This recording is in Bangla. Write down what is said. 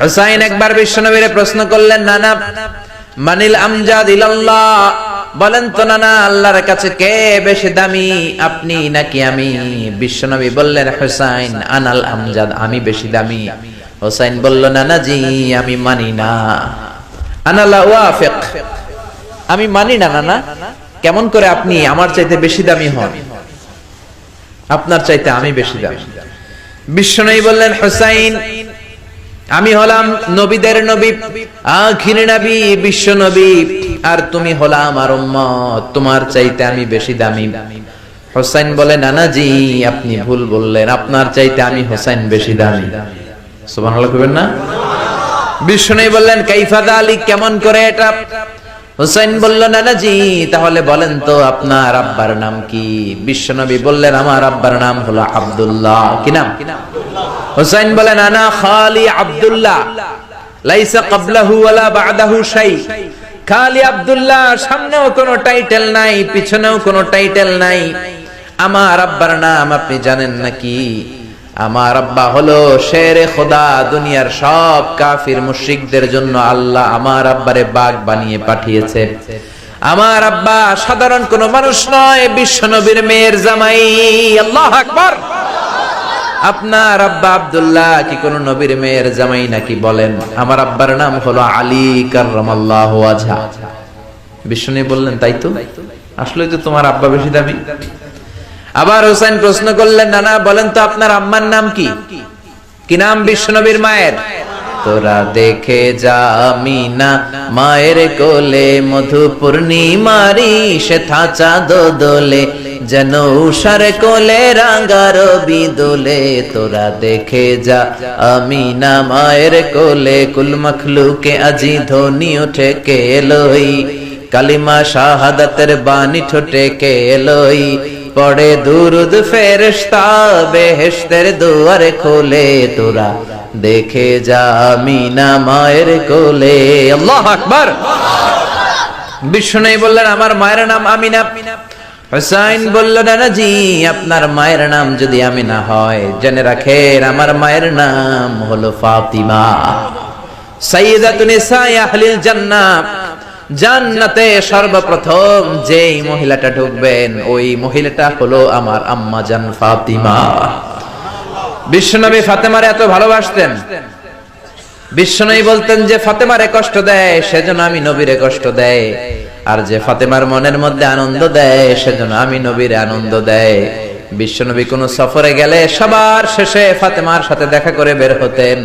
হুসাইন একবার বিশ্বনবীরে প্রশ্ন করলেন, নানা মানিল আমজাদ ইলাল্লাহ, বলেন তো নানা আল্লাহর কাছে কে বেশি দামি, আপনি নাকি আমি? বিশ্বনবী বললেন, হুসাইন আনাল আমজাদ, আমি বেশি দামি। হুসাইন বলল, নানা জি আমি মানি না, আনা লা ওয়াফিক, আমি মানি না নানা। কেমন করে আপনি আমার চাইতে বেশি দামি হন? আপনার চাইতে আমি বেশি দামি। বিশ্বনবী বললেন, হুসাইন আমি হলাম নবীদের নবী, আখির নবী, বিশ্ব নবী, আর তুমি হলা আমার উম্মত, তোমার চাইতে আমি বেশি দামি। হুসাইন বলে, নানা জি আপনি ভুল বললেন, আপনার চাইতে আমি হুসাইন বেশি দামি। সুবহানাল্লাহ কইবেন না? বিশ্বনবী বললেন, কাইফা যালিক, কেমন করে এটা? হুসাইন বলল, নানা জি তাহলে বলেন তো আপনার আব্বার নাম কি? বিশ্বনবী বললেন, আমার আব্বার নাম হলো আব্দুল্লাহ। কি নাম? হুসাইন বলেন, আনা খালি আব্দুল্লাহ, লাইসা ক্বাবলাহু ওয়ালা বা'দাহু শাই। খালি আব্দুল্লাহ, সামনেও কোনো টাইটেল নাই, পিছনেও কোনো টাইটেল নাই। আমার আব্বার নাম আপনি জানেন নাকি? আমার আব্বা হলো শেরে খোদা, দুনিয়ার সব কাফির মুশরিকদের জন্য আল্লাহ আমার আব্বারে বাগ বানিয়ে পাঠিয়েছে। আমার আব্বা সাধারণ কোন মানুষ নয়, বিশ্ব নবীর মেয়ের জামাই। আল্লাহু আকবার। আপনার আব্বা আব্দুল্লাহ কি কোন নবীর মেয়ের জামাই নাকি? বলেন, আমার আব্বার নাম হলো আলী কাররামাল্লাহু ওয়াজহা। বিশ্বনবী বললেন, তাই তো, আসলেই তো তোমার আব্বা বেশি দামি। আবার হুসাইন প্রশ্ন করলেন, নানা বলেন তো আপনার আম্মার নাম কি? কি নাম বিশ্বনবীর মায়ের? তোরা দেখে যা আমিনা মায়ের কোলে, মধু পূর্ণিমারি সেথা চাঁদ দোলে, যেন উষার কোলে রাঙা রবি দোলে। তোরা দেখে যা আমিনা মায়ের কোলে, কুল মখলুকে আজি ধ্বনি ওঠে কে এলোই, কালিমা শাহাদাতের বাণী ঠোঁটে কে এলোই, পড়ে দুরুদ ফেরেশতা বেহেশতের দুয়ার খোলে। তোরা দেখে যা আমিনা মায়ের কোলে। আল্লাহু আকবার। বিশ্বনবী বললেন, আমার মায়ের নাম আমিনা। হুসাইন বলল, নানা জি আপনার মায়ের নাম যদি আমিনা হয়, জেনে রাখেন আমার মায়ের নাম হলো ফাতিমা, সাইয়্যিদাতুন নিসাই আহলিল জান্নাহ। জান্নাতে সর্বপ্রথম যেই মহিলাটা ঢুকবেন, ওই মহিলাটা হলো আমার আম্মা জান ফাতিমা। বিশ্বনবী ফাতেমারে এত ভালোবাসতেন, বিশ্বনবী বলতেন যে ফাতেমারে কষ্ট দেয় সেজন্য আমি নবীরে কষ্ট দেয়, আর যে ফাতেমার মনের মধ্যে আনন্দ দেয় সেজন্য আমি নবীরে আনন্দ দেয়। বিশ্বনবী কোন সফরে গেলে সবার শেষে ফাতেমার সাথে দেখা করে বের হতেন।